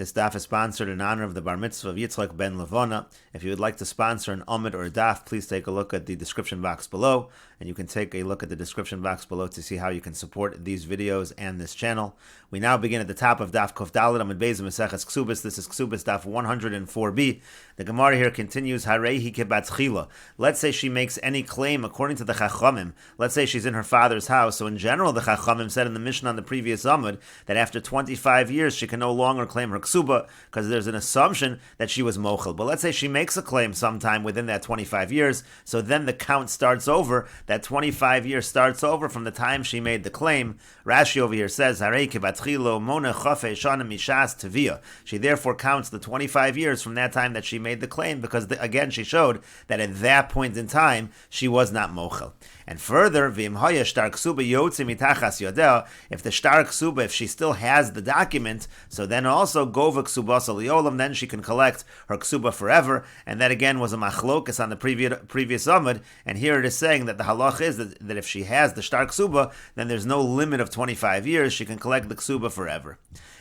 This daf is sponsored in honor of the bar mitzvah of Yitzchak ben Levona. If you would like to sponsor an Amud or a daf, please take a look at the description box below, and you can take a look at the description box below to see how you can support these videos and this channel. We now begin at the top of Daf Kuf Dalet Amud Beis Mesechet Kesuvos. This is Kesuvos Daf 104b. The Gemara here continues, Harehi kebat chila. Let's say she makes any claim according to the Chachamim. Let's say she's in her father's house. So in general, the Chachamim said in the Mishnah on the previous Amud that after 25 years she can no longer claim her ksuba because there's an assumption that she was mochel. But let's say she makes a claim sometime within that 25 years, so then the count starts over. That 25 years starts over from the time she made the claim. Rashi over here says, she therefore counts the 25 years from that time that she made the claim, because again she showed that at that point in time she was not mochel. And further, if the shtar ksuba, if she still has the document, so then also gova ksubas aliolam, then she can collect her ksuba forever. And that again was a machlokas on the previous amud. And here it is saying that the halach is that if she has the shtar ksuba, then there's no limit of 25 years. She can collect the ksuba forever.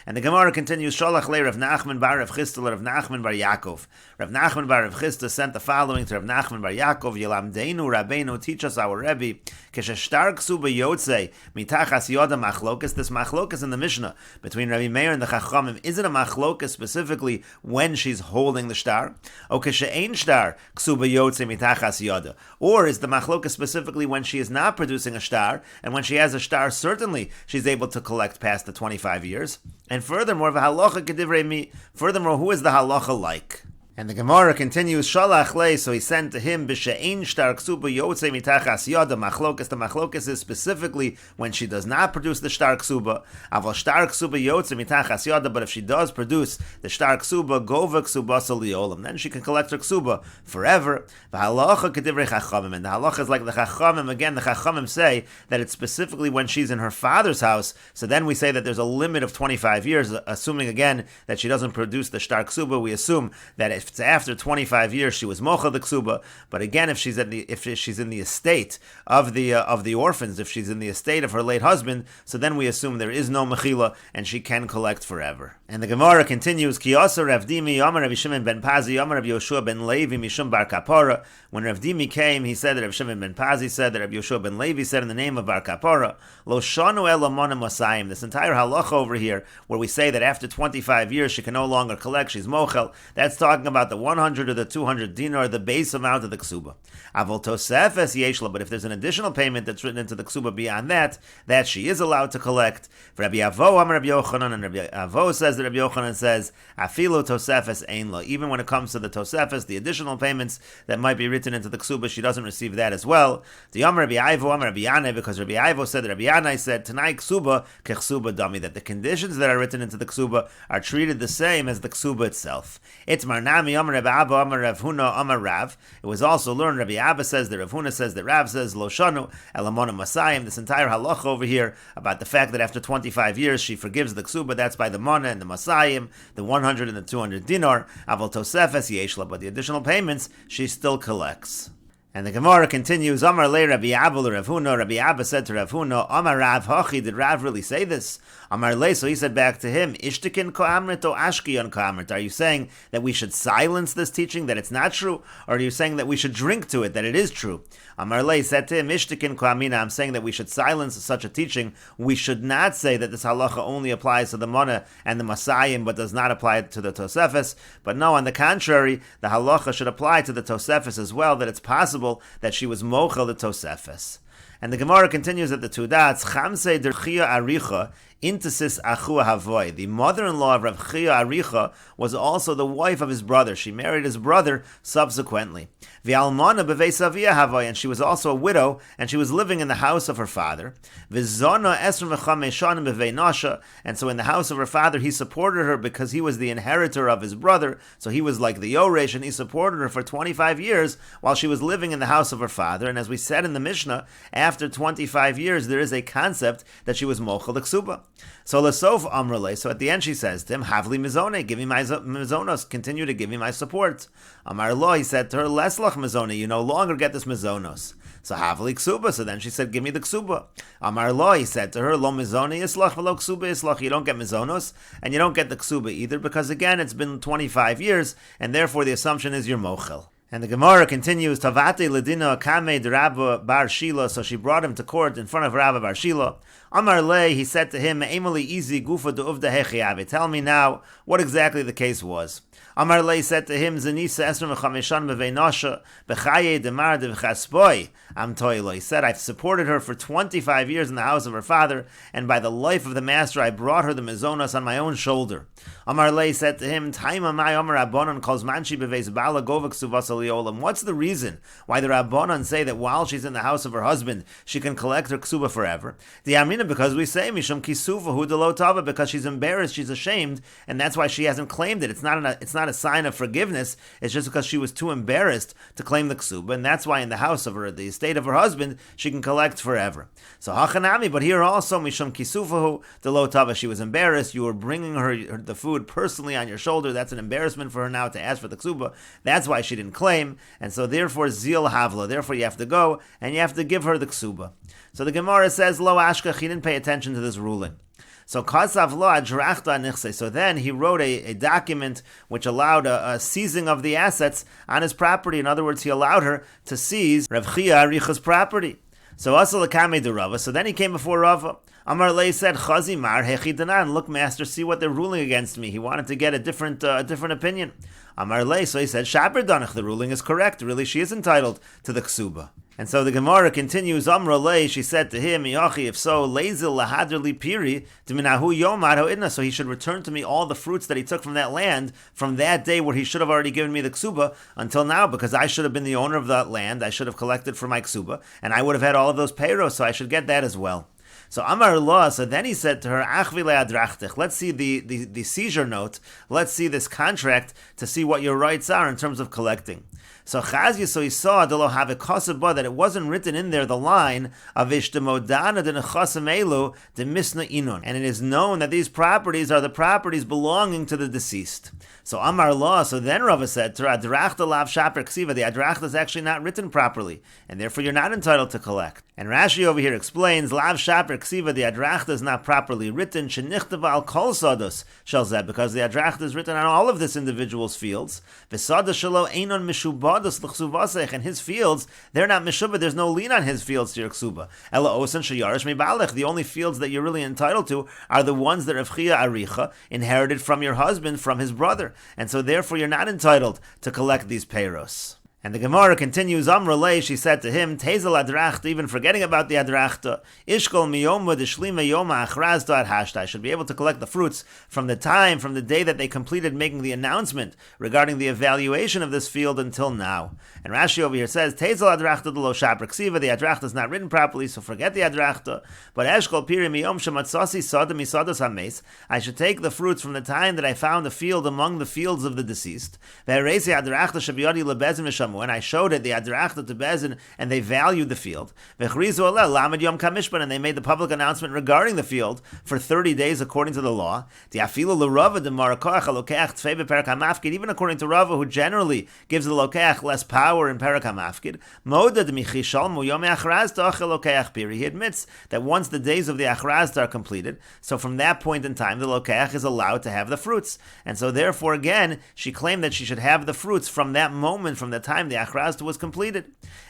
And the Gemara continues, Sholach le Rav Nachman bar Rav Chisda le Rav Nachman bar Yaakov. Rav Nachman bar Rav Chisda sent the following to Rav Nachman bar Yaakov, Yelamdeinu Rabbeinu, teach us our Rebbe, Kesheshtar ksuba yotze mitachas yoda machlokas. This machlokas in the Mishnah between Rabbi Meir and the Chachamim, is it a machlokas specifically when she's holding the shtar? O keshe'ein shtar ksuba yotze mitachas yoda. Or is the machlokas specifically when she is not producing a shtar, and when she has a shtar, certainly she's able to collect past the 25 years? And furthermore, v'halacha kedivrei mi. Furthermore, who is the halacha like? And the Gemara continues, Shalach le, so he sent to him, B'she'ein shtar ksuba yotze mitachas yoda machlokas. The machlokas is specifically when she does not produce the shtar ksuba. Aval shtar ksuba yotze mitachas yoda, but if she does produce the shtar ksuba, gova ksubas aliolam, then she can collect her ksuba forever. V'halacha kedivrei chachamim. And the halacha is like the chachamim. Again, the chachamim say that it's specifically when she's in her father's house. So then we say that there's a limit of 25 years, assuming again that she doesn't produce the shtar ksuba. We assume that if it's after 25 years she was mocha the ksuba. But again, if she's in the estate of the orphans, if she's in the estate of her late husband, so then we assume there is no mechila and she can collect forever. And the Gemara continues, Ki asa Rav Dimi Amar Rav Shimon ben Pazi Amar Rav Yoshua ben Levi Mishum Bar Kapara. When Rav Dimi came, he said that Rav Shimon ben Pazi said that Rav Yoshua ben Levi said in the name of Bar Kapara, Lo shanu el amona masayim. This entire halacha over here, where we say that after 25 years she can no longer collect, she's mochel, that's talking about the 100 or the 200 dinar, the base amount of the ksuba. Avol tosefes yeshla, but if there's an additional payment that's written into the ksuba beyond that she is allowed to collect. For Rabbi Avo, Amar Rabbi Yochanan, and Rabbi Avo says that Rabbi Yochanan says, Afilu tosefes ein lo. Even when it comes to the tosefes, the additional payments that might be written into the ksuba, she doesn't receive that as well. The Amar Rabbi Ivo, Amar Rabbi Yanai, because Rabbi Ivo said that Rabbi Yanai said, Tanai ksuba kechsuba dami, that the conditions that are written into the ksuba are treated the same as the ksuba itself. It's marnami Amar Rabbi Abba, Amar Rav Huna, Amar Rav. It was also learned, Rabbi Abba says that Rav Huna says that Rav says, Lo shanu elamona masayim. This entire halacha over here about the fact that after 25 years she forgives the ksuba, that's by the mana and the masayim, the 100 and the 200 dinar. Aval tosefes yeshla, but the additional payments she still collects. And the Gemara continues, Amar le Rabbi Abba le Rav Huna. Rabbi Abba said to Rav Huna, Amar Rav Hachi, did Rav really say this? Amar le, so he said back to him, Ishtikin ko'amrit o ashkiyon ko'amrit. Are you saying that we should silence this teaching, that it's not true? Or are you saying that we should drink to it, that it is true? Amar le said to him, Ishtikin ko'amina, I'm saying that we should silence such a teaching. We should not say that this halacha only applies to the mana and the masayim, but does not apply to the tosefes. But no, on the contrary, the halacha should apply to the tosefes as well, that it's possible that she was mochel the tosefes. And the Gemara continues at the two dots, Chamse derchia aricha, Intasis Achua Havoy. The mother-in-law of Rav Chia Aricha was also the wife of his brother. She married his brother subsequently. V'almana b'veis avia Havoy, and she was also a widow, and she was living in the house of her father. V'zona esrim v'chamesh shanim b'vei nasha, and so in the house of her father he supported her because he was the inheritor of his brother, so he was like the Yoresh, and he supported her for 25 years while she was living in the house of her father. And as we said in the Mishnah, after 25 years there is a concept that she was mochel the ksuba. So Lasof Amrale, so at the end she says to him, Havli Mizone, give me my Mizonos, continue to give me my support. Amar Lo, he said to her, Leslach Mizone, you no longer get this Mizonos. So Havli Ksuba, so then she said, give me the Ksuba. Amar Lo, he said to her, Lo Mizone Islach, Velo Ksuba Islach, you don't get Mizonos, and you don't get the Ksuba either, because again, it's been 25 years, and therefore the assumption is you're Mochel. And the Gemara continues, Tavate Ledina Kame Rabba Bar Shila, so she brought him to court in front of Rabba Bar Shila. Amar Le, he said to him, Emily Easy Gufa de Uvda Hechiave. Tell me now what exactly the case was. Amar Le said to him, Zenisa Esrim Chameshan Beveinasha, Bechaye Demar de Vchaspoi, Am Toilo. He said, I've supported her for 25 years in the house of her father, and by the life of the master I brought her the Mizonas on my own shoulder. Amar Le said to him, Taima Mai Amar Rabbanon calls Manchi Beveis Bala Govak Suvas Aliolam. What's the reason why the Rabbanon say that while she's in the house of her husband, she can collect her ksuba forever? The Amina, because we say Mishum Kisufa Hu Delo Tava, because she's embarrassed, she's ashamed, and that's why she hasn't claimed it. It's not a sign of forgiveness. It's just because she was too embarrassed to claim the ksuba, and that's why in the house of her, the estate of her husband, she can collect forever. So Hachanami, but here also Mishum Kisufa Hu Delo Tava, she was embarrassed. You were bringing her the food personally on your shoulder. That's an embarrassment for her now to ask for the ksuba. That's why she didn't claim, and so therefore zil havla. Therefore you have to go and you have to give her the ksuba. So the Gemara says lo ashkach, he didn't pay attention to this ruling. So kasav lo adrachta nichse. So then he wrote a document which allowed a seizing of the assets on his property. In other words, he allowed her to seize Rav Chia Aricha's property. So asal akame de Rava. So then he came before Rava. Amar Lei said, Chazi mar hechi danan. Look, master, see what they're ruling against me. He wanted to get a different opinion. Amar Lei, so he said, Shaper danach. The ruling is correct. Really, she is entitled to the ksuba. And so the Gemara continues, Amra Lei, she said to him, Yachi, if so, Leizil lahadrli piri, diminahu yomad ho'idna, so he should return to me all the fruits that he took from that land, from that day where he should have already given me the ksuba, until now, because I should have been the owner of that land, I should have collected for my ksuba, and I would have had all of those payros, so I should get that as well. So Amar Allah, so then he said to her, Achvile adrachtich. Let's see the seizure note. Let's see this contract to see what your rights are in terms of collecting. So Chazia, so he saw that it wasn't written in there the line of Ishtemodana de Nechasim Elu de Misna Inun. And it is known that these properties are the properties belonging to the deceased. So Amar Allah, so then Rava said to her, Adrachta lav shaper ksiva, the Adrachta is actually not written properly, and therefore you're not entitled to collect. And Rashi over here explains, Lav shaper ksiva, the Adrachta is not properly written, shenichtava al kol sodos shalzeh, because the Adrachta is written on all of this individual's fields. V'sodos shelo einon mishubados l'chsuvasech, and his fields, they're not mishubah, there's no lien on his fields to your ksuba. Ela osan sheyarish mibalech, the only fields that you're really entitled to are the ones that Rav Chia Aricha inherited from your husband, from his brother. And so therefore you're not entitled to collect these peiros. And the Gemara continues, Amra Lei, she said to him, Tezel adrachta, even forgetting about the adrachta, Ishkol miyoma deshlima yoma achrazta ad hashta. I should be able to collect the fruits from the day that they completed making the announcement regarding the evaluation of this field until now. And Rashi over here says, Tezel adrachta de lo shapr ksiva, the adrachta is not written properly, so forget the adrachta. But Eshkol piri miyom shematzasi sada misadas hames, I should take the fruits from the time that I found a field among the fields of the deceased. Ve'eresi adrachta shabiyadi lebezim v'sham. When I showed it, the adrachta to Bezin, and they valued the field. And they made the public announcement regarding the field for 30 days according to the law. Even according to Rava, who generally gives the lokach less power in Perak HaMafkid, he admits that once the days of the achrazta are completed, so from that point in time, the lokach is allowed to have the fruits. And so therefore, again, she claimed that she should have the fruits from that moment, from the time the achrazta was completed.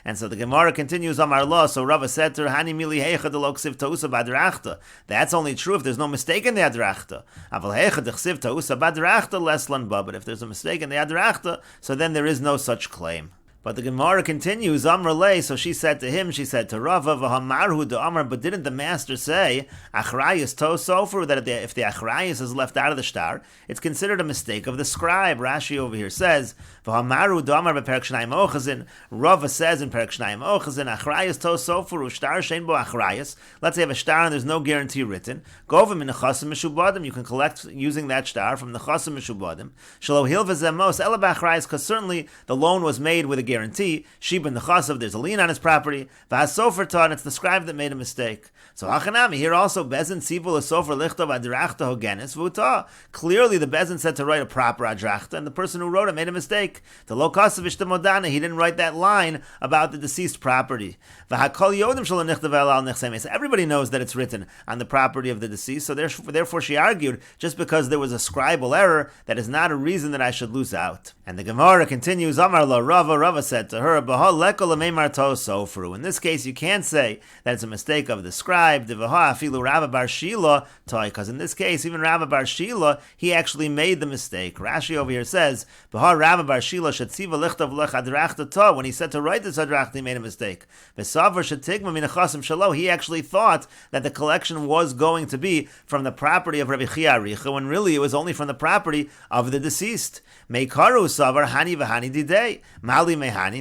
And so the Gemara continues, Amar Lo, so Rava said to her, Hani mili heicha de lo ksiv ta'usa b'adrachta. That's only true if there's no mistake in the adrachta. Aval heicha de ksiv ta'usa b'adrachta leslan ba. But if there's a mistake in the adrachta, so then there is no such claim. But the Gemara continues, Amr Lei, so she said to him, she said to Rava, V'hamarhu de Amr, but didn't the master say, Achrayus to sofer, that if the Achrayus is left out of the star, it's considered a mistake of the scribe. Rashi over here says, V'hamarhu de Amr be'perek shnayim ochazin, Rava says in perek shnayim ochazin, Achrayus to sofer, shtar shein bo Achrayus. Let's say you have a star and there's no guarantee written. Govim in nechasim mishubadim, you can collect using that star from nechasim mishubadim. Shelo hil v'zemos, ela b'Achrayus, because certainly the loan was made with a guarantee. Shibin Nechasav, there's a lien on his property. V'hasofer ta, and it's the scribe that made a mistake. So Hachanami, here also, Bezin Sivul Asofer Lichtov Adrachta Hogenis Vuta. Clearly the Bezin said to write a proper Adrachta, and the person who wrote it made a mistake. The Lo Kasavish the Modana, he didn't write that line about the deceased property. V'hakol Yodim Shelo Nichtav Al Nechsemes. Everybody knows that it's written on the property of the deceased, so therefore she argued, just because there was a scribal error, that is not a reason that I should lose out. And the Gemara continues, Amar La Rava said to her, B'ha lekol meimar to sofru. In this case, you can't say that it's a mistake of the scribe, D'v'ha afilu Rava bar Shila toy, because in this case, even Rava bar Shila, he actually made the mistake. Rashi over here says, B'ha Rava bar Shila shetziva lichtav lech adrachta to, when he said to write this adrachta, he made a mistake. V'savar shetigma min achasim shalo, he actually thought that the collection was going to be from the property of Rabbi Chia Aricha, when really it was only from the property of the deceased. Meikaru savar hani v'hani didei. Mali mehani.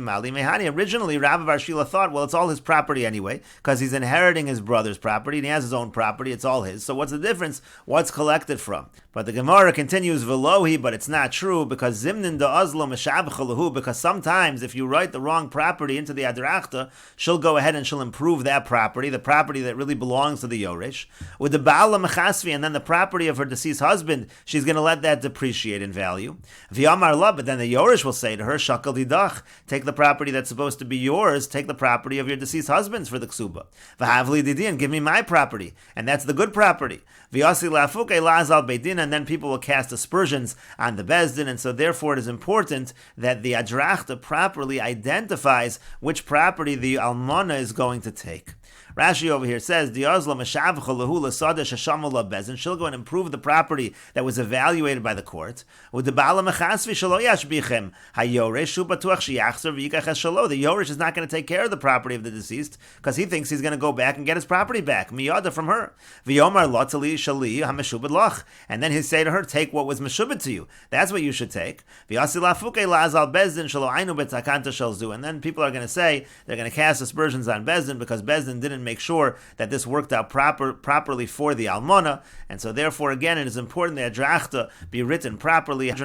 Originally, Rava bar Shila thought, well, it's all his property anyway, because he's inheriting his brother's property, and he has his own property, it's all his. So what's the difference? What's collected from? But the Gemara continues, Velohi, but it's not true, because Zimnin da Azlo Meshabchalahu, because sometimes if you write the wrong property into the Adrachta, she'll go ahead and she'll improve that property, the property that really belongs to the Yoresh. With the Ba'ala Mechasvi, and then the property of her deceased husband, she's going to let that depreciate in value. V'yamar la, but then the Yoresh will say to her, Shakal didach, take the property that's supposed to be yours, take the property of your deceased husband's for the Ksuba. V'havli didin, give me my property, and that's the good property. V'yasi lafuke lazal beidin, and then people will cast aspersions on the Bezdin, and so therefore it is important that the Adrachta properly identifies which property the Almana is going to take. Rashi over here says, she'll go and improve the property that was evaluated by the court. The Yoresh is not going to take care of the property of the deceased because he thinks he's going to go back and get his property back, miyada from her. And then he'll say to her, take what was meshubed to you. That's what you should take. And then people are going to say, they're going to cast aspersions on Bezdin because Bezdin didn't make sure that this worked out properly for the Almana, and so therefore again it is important that Adrachta be written properly. We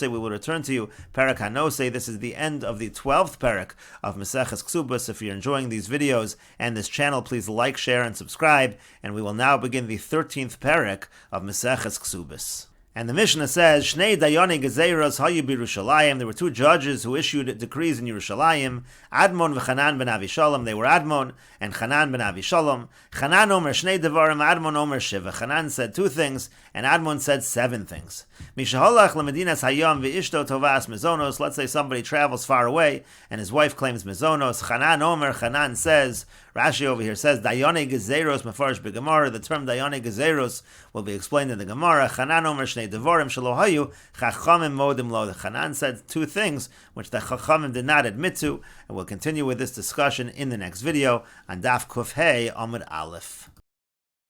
will return to you, Parak Hanose. This is the end of the 12th parak of Mesechet Ksubos. If you're enjoying these videos and this channel, please like, share, and subscribe, and we will now begin the 13th parak of Mesechet Ksubos. And the Mishnah says, Shnei Dayani Gezeiros Hayu B'Yerushalayim. There were two judges who issued decrees in Yerushalayim, Admon v'Chanan ben Avishalom. They were Admon and Chanan ben Avishalom. Chanan omer Shnei Devarim, Admon omer Shiva. Chanan said 2 things, and Admon said 7 things. Mishaholach lemedinas hayom v'ishto tovas mezonos. Let's say somebody travels far away, and his wife claims mezonos. Chanan omer, Chanan says, Rashi over here says, Dayane Gezeros mefarish b'Gemara. The term Dayane Gezeros will be explained in the Gemara. Chanan omer shnei devarim shelo hayu chachamim modim lo. Chanan said 2 things which the chachamim did not admit to, and we'll continue with this discussion in the next video on Daf Kuf Hey Amud Aleph.